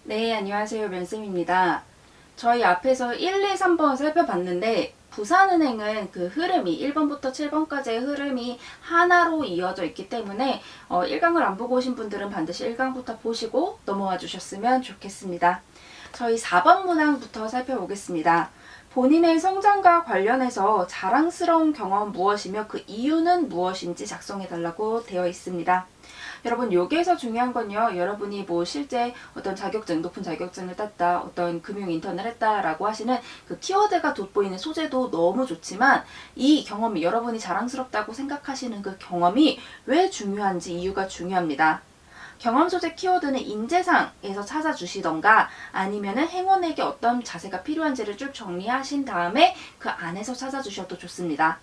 네, 안녕하세요. 면쌤입니다. 저희 앞에서 1, 2, 3번 살펴봤는데 부산은행은 그 흐름이 1번부터 7번까지의 흐름이 하나로 이어져 있기 때문에 1강을 안 보고 오신 분들은 반드시 1강부터 보시고 넘어와 주셨으면 좋겠습니다. 저희 4번 문항부터 살펴보겠습니다. 본인의 성장과 관련해서 자랑스러운 경험은 무엇이며 그 이유는 무엇인지 작성해달라고 되어 있습니다. 여러분 여기에서 중요한 건요. 여러분이 뭐 실제 어떤 자격증, 높은 자격증을 땄다, 어떤 금융 인턴을 했다라고 하시는 그 키워드가 돋보이는 소재도 너무 좋지만 이 경험이 여러분이 자랑스럽다고 생각하시는 그 경험이 왜 중요한지 이유가 중요합니다. 경험 소재 키워드는 인재상에서 찾아주시던가 아니면은 행원에게 어떤 자세가 필요한지를 쭉 정리하신 다음에 그 안에서 찾아주셔도 좋습니다.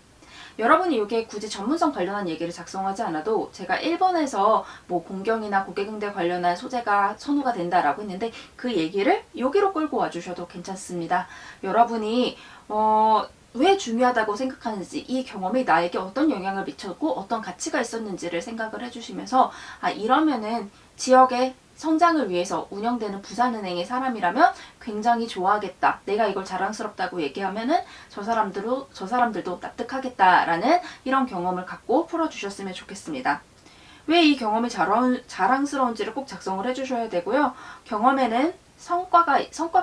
여러분이 이게 굳이 전문성 관련한 얘기를 작성하지 않아도 제가 1번에서 뭐 공경이나 고객응대 관련한 소재가 선호가 된다라고 했는데 그 얘기를 여기로 끌고 와주셔도 괜찮습니다. 여러분이 왜 중요하다고 생각하는지, 이 경험이 나에게 어떤 영향을 미쳤고 어떤 가치가 있었는지를 생각을 해주시면서 이러면은 지역의 성장을 위해서 운영되는 부산은행의 사람이라면 굉장히 좋아하겠다. 내가 이걸 자랑스럽다고 얘기하면은 저 사람들도 납득하겠다라는 이런 경험을 갖고 풀어주셨으면 좋겠습니다. 왜 이 경험이 자랑스러운지를 꼭 작성을 해주셔야 되고요. 경험에는 성과가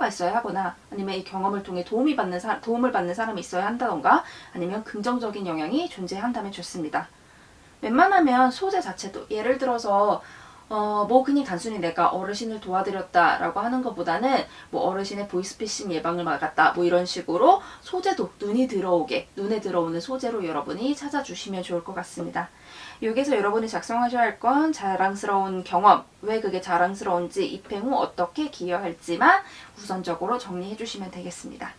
있어야 하거나 아니면 이 경험을 통해 도움을 받는 사람이 있어야 한다던가 아니면 긍정적인 영향이 존재한다면 좋습니다. 웬만하면 소재 자체도 예를 들어서 뭐 그냥 단순히 내가 어르신을 도와드렸다라고 하는 것보다는 뭐 어르신의 보이스피싱 예방을 막았다 뭐 이런 식으로 소재도 눈에 들어오는 소재로 여러분이 찾아주시면 좋을 것 같습니다. 여기서 여러분이 작성하셔야 할 건 자랑스러운 경험, 왜 그게 자랑스러운지, 입행 후 어떻게 기여할지만 우선적으로 정리해 주시면 되겠습니다.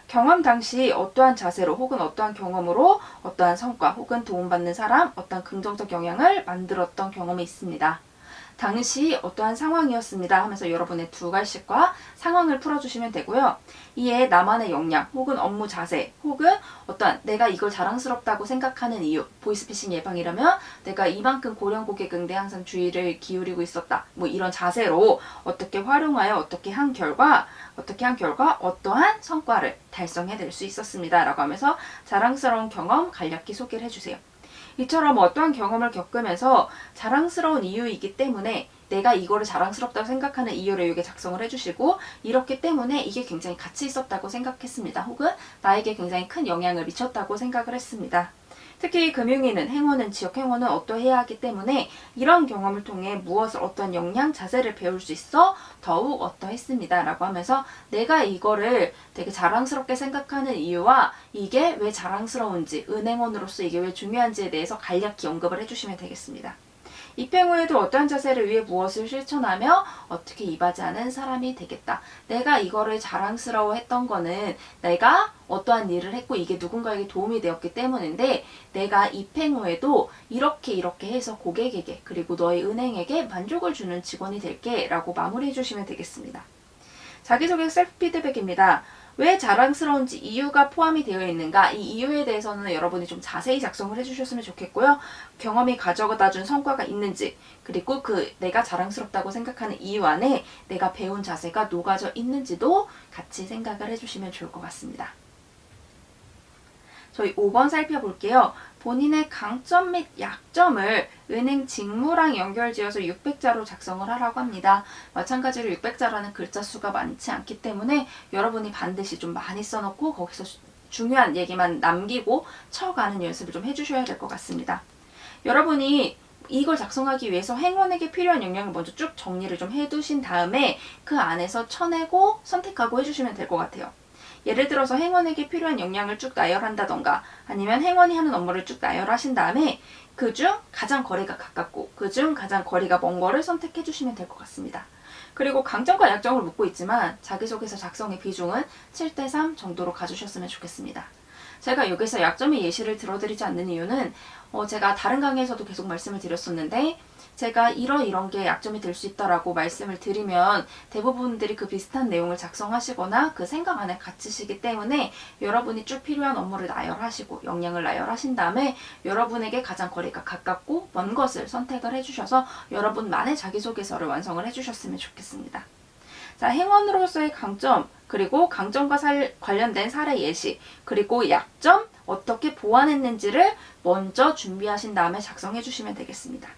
경험 당시 어떠한 자세로 혹은 어떠한 경험으로 어떠한 성과 혹은 도움받는 사람, 어떠한 긍정적 영향을 만들었던 경험이 있습니다. 당시 어떠한 상황이었습니다 하면서 여러분의 두 갈씩과 상황을 풀어주시면 되고요. 이에 나만의 역량 혹은 업무 자세 혹은 어떠한 내가 이걸 자랑스럽다고 생각하는 이유, 보이스피싱 예방이라면 내가 이만큼 고령 고객 응대에 항상 주의를 기울이고 있었다. 뭐 이런 자세로 어떻게 활용하여 어떻게 한 결과 어떠한 성과를 달성해낼 수 있었습니다 라고 하면서 자랑스러운 경험 간략히 소개를 해주세요. 이처럼 어떠한 경험을 겪으면서 자랑스러운 이유이기 때문에 내가 이거를 자랑스럽다고 생각하는 이유를 여기 작성을 해주시고 이렇기 때문에 이게 굉장히 가치 있었다고 생각했습니다. 혹은 나에게 굉장히 큰 영향을 미쳤다고 생각을 했습니다. 특히 금융인은 행원은 지역 행원은 어떠해야 하기 때문에 이런 경험을 통해 무엇을 어떤 역량 자세를 배울 수 있어 더욱 어떠했습니다 라고 하면서 내가 이거를 되게 자랑스럽게 생각하는 이유와 이게 왜 자랑스러운지 은행원으로서 이게 왜 중요한지에 대해서 간략히 언급을 해주시면 되겠습니다. 입행 후에도 어떠한 자세를 위해 무엇을 실천하며 어떻게 이바지하는 사람이 되겠다. 내가 이거를 자랑스러워했던 거는 내가 어떠한 일을 했고 이게 누군가에게 도움이 되었기 때문인데 내가 입행 후에도 이렇게 해서 고객에게 그리고 너의 은행에게 만족을 주는 직원이 될게 라고 마무리해 주시면 되겠습니다. 자기소개 셀프 피드백입니다. 왜 자랑스러운지 이유가 포함이 되어 있는가, 이 이유에 대해서는 여러분이 좀 자세히 작성을 해주셨으면 좋겠고요. 경험이 가져다 준 성과가 있는지, 그리고 그 내가 자랑스럽다고 생각하는 이유 안에 내가 배운 자세가 녹아져 있는지도 같이 생각을 해주시면 좋을 것 같습니다. 저희 5번 살펴볼게요. 본인의 강점 및 약점을 은행 직무랑 연결지어서 600자로 작성을 하라고 합니다. 마찬가지로 600자라는 글자 수가 많지 않기 때문에 여러분이 반드시 좀 많이 써놓고 거기서 중요한 얘기만 남기고 쳐가는 연습을 좀 해주셔야 될 것 같습니다. 여러분이 이걸 작성하기 위해서 행원에게 필요한 영역을 먼저 쭉 정리를 좀 해두신 다음에 그 안에서 쳐내고 선택하고 해주시면 될 것 같아요. 예를 들어서 행원에게 필요한 역량을 쭉 나열한다던가 아니면 행원이 하는 업무를 쭉 나열하신 다음에 그중 가장 거리가 가깝고 그중 가장 거리가 먼 거를 선택해 주시면 될 것 같습니다. 그리고 강점과 약점을 묻고 있지만 자기소개서 작성의 비중은 7대3 정도로 가주셨으면 좋겠습니다. 제가 여기서 약점의 예시를 들어드리지 않는 이유는 제가 다른 강의에서도 계속 말씀을 드렸었는데 제가 이런 게 약점이 될 수 있다라고 말씀을 드리면 대부분들이 그 비슷한 내용을 작성하시거나 그 생각 안에 갇히시기 때문에 여러분이 쭉 필요한 업무를 나열하시고 역량을 나열하신 다음에 여러분에게 가장 거리가 가깝고 먼 것을 선택을 해주셔서 여러분만의 자기소개서를 완성을 해주셨으면 좋겠습니다. 자, 행원으로서의 강점, 그리고 강점과 관련된 사례 예시, 그리고 약점, 어떻게 보완했는지를 먼저 준비하신 다음에 작성해 주시면 되겠습니다.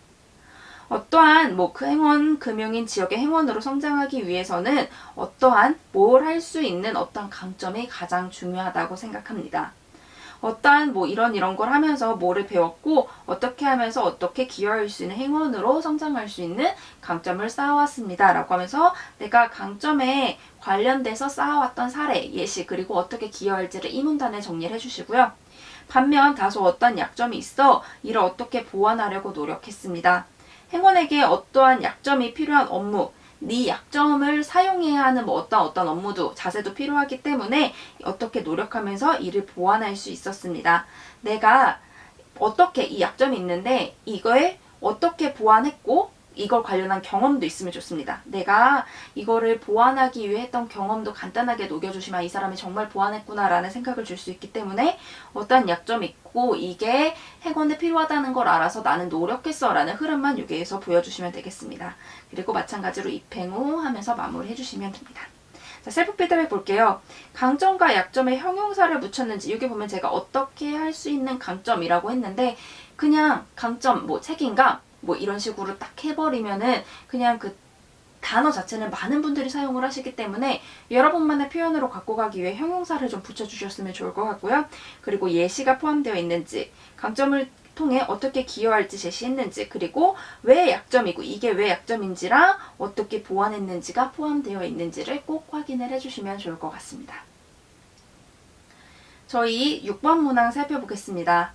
어떠한 그 행원, 금융인 지역의 행원으로 성장하기 위해서는 어떠한 뭘 할 수 있는 어떤 강점이 가장 중요하다고 생각합니다. 어떠한 이런 걸 하면서 뭐를 배웠고 어떻게 하면서 어떻게 기여할 수 있는 행원으로 성장할 수 있는 강점을 쌓아왔습니다. 라고 하면서 내가 강점에 관련돼서 쌓아왔던 사례, 예시, 그리고 어떻게 기여할지를 이 문단에 정리를 해주시고요. 반면 다소 어떤 약점이 있어 이를 어떻게 보완하려고 노력했습니다. 행원에게 어떠한 약점이 필요한 업무, 네 약점을 사용해야 하는 어떤 업무도 자세도 필요하기 때문에 어떻게 노력하면서 이를 보완할 수 있었습니다. 내가 어떻게 이 약점이 있는데 이거에 어떻게 보완했고 이걸 관련한 경험도 있으면 좋습니다. 내가 이거를 보완하기 위해 했던 경험도 간단하게 녹여주시면 이 사람이 정말 보완했구나 라는 생각을 줄 수 있기 때문에 어떤 약점이 있고 이게 행원에 필요하다는 걸 알아서 나는 노력했어 라는 흐름만 여기에서 보여주시면 되겠습니다. 그리고 마찬가지로 입행 후 하면서 마무리해 주시면 됩니다. 자, 셀프 피드백 볼게요. 강점과 약점에 형용사를 붙였는지 여기 보면 제가 어떻게 할 수 있는 강점이라고 했는데 그냥 강점, 책임감 이런 식으로 딱 해버리면은 그냥 그 단어 자체는 많은 분들이 사용을 하시기 때문에 여러분만의 표현으로 갖고 가기 위해 형용사를 좀 붙여주셨으면 좋을 것 같고요. 그리고 예시가 포함되어 있는지, 강점을 통해 어떻게 기여할지 제시했는지, 그리고 왜 약점이고 이게 왜 약점인지랑 어떻게 보완했는지가 포함되어 있는지를 꼭 확인을 해주시면 좋을 것 같습니다. 저희 6번 문항 살펴보겠습니다.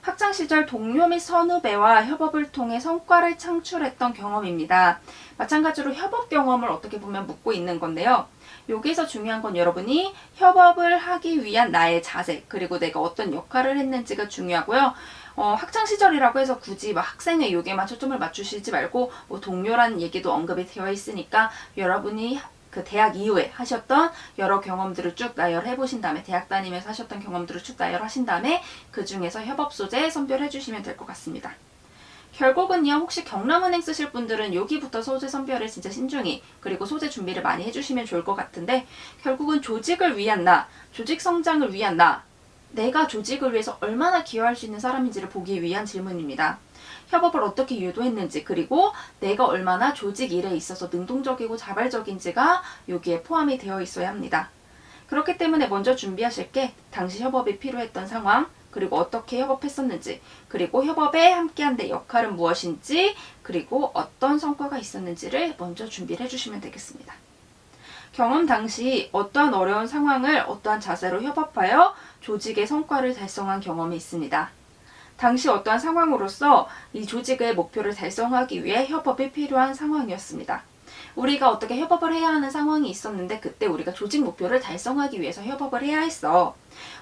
학창시절 동료 및 선후배와 협업을 통해 성과를 창출했던 경험입니다. 마찬가지로 협업 경험을 어떻게 보면 묻고 있는 건데요. 여기서 중요한 건 여러분이 협업을 하기 위한 나의 자세, 그리고 내가 어떤 역할을 했는지가 중요하고요. 학창시절이라고 해서 굳이 학생의 요기에만 초점을 맞추시지 말고 동료라는 얘기도 언급이 되어 있으니까 여러분이 그 대학 이후에 하셨던 여러 경험들을 쭉 나열해 보신 다음에 대학 다니면서 하셨던 경험들을 쭉 나열하신 다음에 그 중에서 협업 소재 선별해 주시면 될 것 같습니다. 결국은요, 혹시 경남은행 쓰실 분들은 여기부터 소재 선별을 진짜 신중히 그리고 소재 준비를 많이 해주시면 좋을 것 같은데 결국은 조직을 위한 나, 조직 성장을 위한 나, 내가 조직을 위해서 얼마나 기여할 수 있는 사람인지를 보기 위한 질문입니다. 협업을 어떻게 유도했는지 그리고 내가 얼마나 조직 일에 있어서 능동적이고 자발적인지가 여기에 포함이 되어 있어야 합니다. 그렇기 때문에 먼저 준비하실 게 당시 협업이 필요했던 상황, 그리고 어떻게 협업했었는지, 그리고 협업에 함께한 내 역할은 무엇인지, 그리고 어떤 성과가 있었는지를 먼저 준비를 해주시면 되겠습니다. 경험 당시 어떠한 어려운 상황을 어떠한 자세로 협업하여 조직의 성과를 달성한 경험이 있습니다. 당시 어떠한 상황으로서 이 조직의 목표를 달성하기 위해 협업이 필요한 상황이었습니다. 우리가 어떻게 협업을 해야 하는 상황이 있었는데 그때 우리가 조직 목표를 달성하기 위해서 협업을 해야 했어.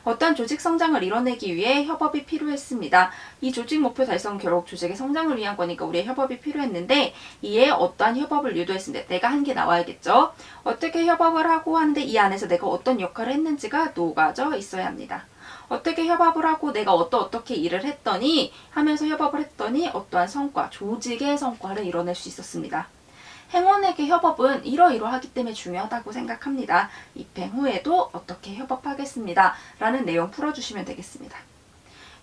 어떠한 조직 성장을 이뤄내기 위해 협업이 필요했습니다. 이 조직 목표 달성은 결국 조직의 성장을 위한 거니까 우리의 협업이 필요했는데 이에 어떠한 협업을 유도했는데 내가 한 게 나와야겠죠. 어떻게 협업을 하고 하는데 이 안에서 내가 어떤 역할을 했는지가 녹아져 있어야 합니다. 어떻게 협업을 하고 내가 어떻게 일을 했더니 하면서 협업을 했더니 어떠한 성과, 조직의 성과를 이뤄낼 수 있었습니다. 행원에게 협업은 이러이러하기 때문에 중요하다고 생각합니다. 입행 후에도 어떻게 협업하겠습니다. 라는 내용 풀어주시면 되겠습니다.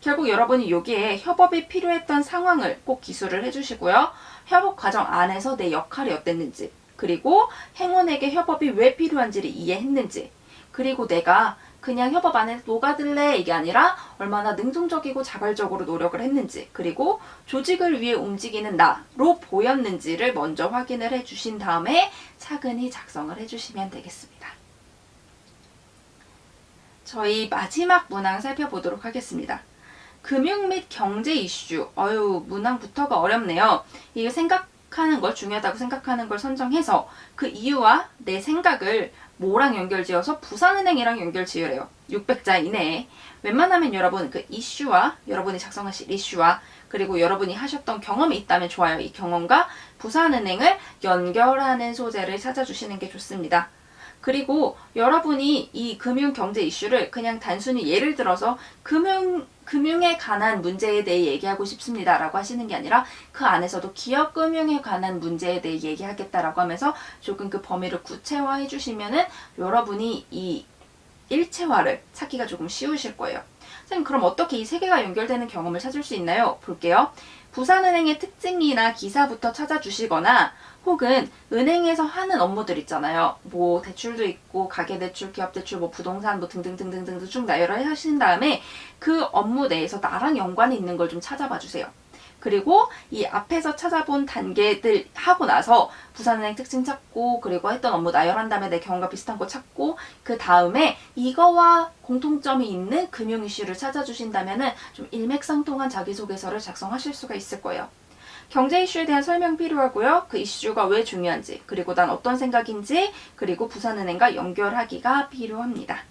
결국 여러분이 여기에 협업이 필요했던 상황을 꼭 기술을 해주시고요. 협업 과정 안에서 내 역할이 어땠는지, 그리고 행원에게 협업이 왜 필요한지를 이해했는지, 그리고 내가 그냥 협업 안에 녹아들래 이게 아니라 얼마나 능동적이고 자발적으로 노력을 했는지, 그리고 조직을 위해 움직이는 나로 보였는지를 먼저 확인을 해주신 다음에 차근히 작성을 해주시면 되겠습니다. 저희 마지막 문항 살펴보도록 하겠습니다. 금융 및 경제 이슈. 문항부터가 어렵네요. 이거 생각하는 걸 중요하다고 생각하는 걸 선정해서 그 이유와 내 생각을 뭐랑 연결지어서 부산은행이랑 연결지으래요. 600자 이내에. 웬만하면 여러분 그 이슈와 여러분이 작성하실 이슈와 그리고 여러분이 하셨던 경험이 있다면 좋아요. 이 경험과 부산은행을 연결하는 소재를 찾아주시는 게 좋습니다. 그리고 여러분이 이 금융 경제 이슈를 그냥 단순히 예를 들어서 금융에 관한 문제에 대해 얘기하고 싶습니다 라고 하시는 게 아니라 그 안에서도 기업 금융에 관한 문제에 대해 얘기하겠다라고 하면서 조금 그 범위를 구체화해 주시면은 여러분이 이 일체화를 찾기가 조금 쉬우실 거예요. 선생님, 그럼 어떻게 이 세 개가 연결되는 경험을 찾을 수 있나요? 볼게요. 부산은행의 특징이나 기사부터 찾아주시거나 혹은 은행에서 하는 업무들 있잖아요. 뭐 대출도 있고 가계대출, 기업대출, 뭐 부동산 뭐 등등등등등 쭉 나열을 하신 다음에 그 업무 내에서 나랑 연관이 있는 걸 좀 찾아봐 주세요. 그리고 이 앞에서 찾아본 단계들 하고 나서 부산은행 특징 찾고 그리고 했던 업무 나열한 다음에 내 경험과 비슷한 거 찾고 그 다음에 이거와 공통점이 있는 금융 이슈를 찾아주신다면은 좀 일맥상통한 자기소개서를 작성하실 수가 있을 거예요. 경제 이슈에 대한 설명 필요하고요. 그 이슈가 왜 중요한지, 그리고 난 어떤 생각인지, 그리고 부산은행과 연결하기가 필요합니다.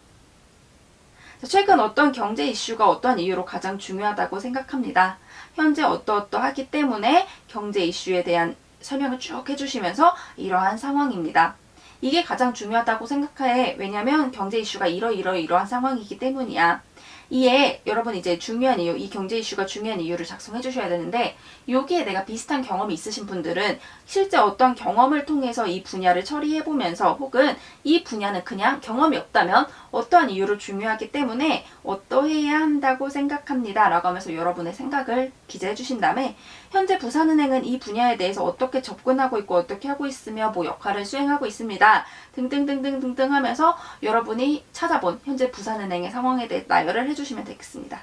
최근 어떤 경제 이슈가 어떠한 이유로 가장 중요하다고 생각합니다. 현재 어떠어떠하기 때문에 경제 이슈에 대한 설명을 쭉 해주시면서 이러한 상황입니다. 이게 가장 중요하다고 생각해. 왜냐면 경제 이슈가 이러한 상황이기 때문이야. 이에 여러분 이제 중요한 이유, 이 경제 이슈가 중요한 이유를 작성해 주셔야 되는데 여기에 내가 비슷한 경험이 있으신 분들은 실제 어떤 경험을 통해서 이 분야를 처리해 보면서 혹은 이 분야는 그냥 경험이 없다면 어떠한 이유로 중요하기 때문에 어떠해야 한다고 생각합니다 라고 하면서 여러분의 생각을 기재해 주신 다음에 현재 부산은행은 이 분야에 대해서 어떻게 접근하고 있고 어떻게 하고 있으며 뭐 역할을 수행하고 있습니다 등등등등등등 하면서 여러분이 찾아본 현재 부산은행의 상황에 대해 나열을 해주시면 되겠습니다.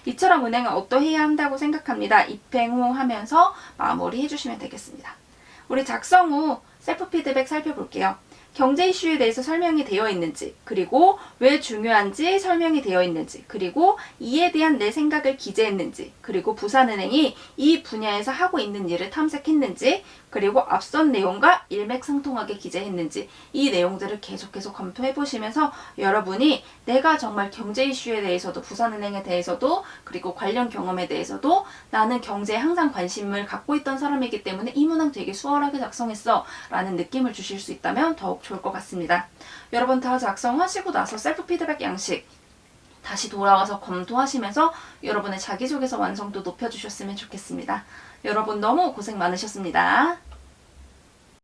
이처럼 은행은 어떠해야 한다고 생각합니다. 입행 후 하면서 마무리 해주시면 되겠습니다. 우리 작성 후 셀프 피드백 살펴볼게요. 경제 이슈에 대해서 설명이 되어 있는지, 그리고 왜 중요한지 설명이 되어 있는지, 그리고 이에 대한 내 생각을 기재했는지, 그리고 부산은행이 이 분야에서 하고 있는 일을 탐색했는지, 그리고 앞선 내용과 일맥상통하게 기재했는지 이 내용들을 계속해서 검토해 보시면서 여러분이 내가 정말 경제 이슈에 대해서도 부산은행에 대해서도 그리고 관련 경험에 대해서도 나는 경제에 항상 관심을 갖고 있던 사람이기 때문에 이 문항 되게 수월하게 작성했어 라는 느낌을 주실 수 있다면 더욱 좋을 것 같습니다. 여러분 다 작성하시고 나서 셀프 피드백 양식 다시 돌아와서 검토하시면서 여러분의 자기소개서 완성도 높여주셨으면 좋겠습니다. 여러분 너무 고생 많으셨습니다.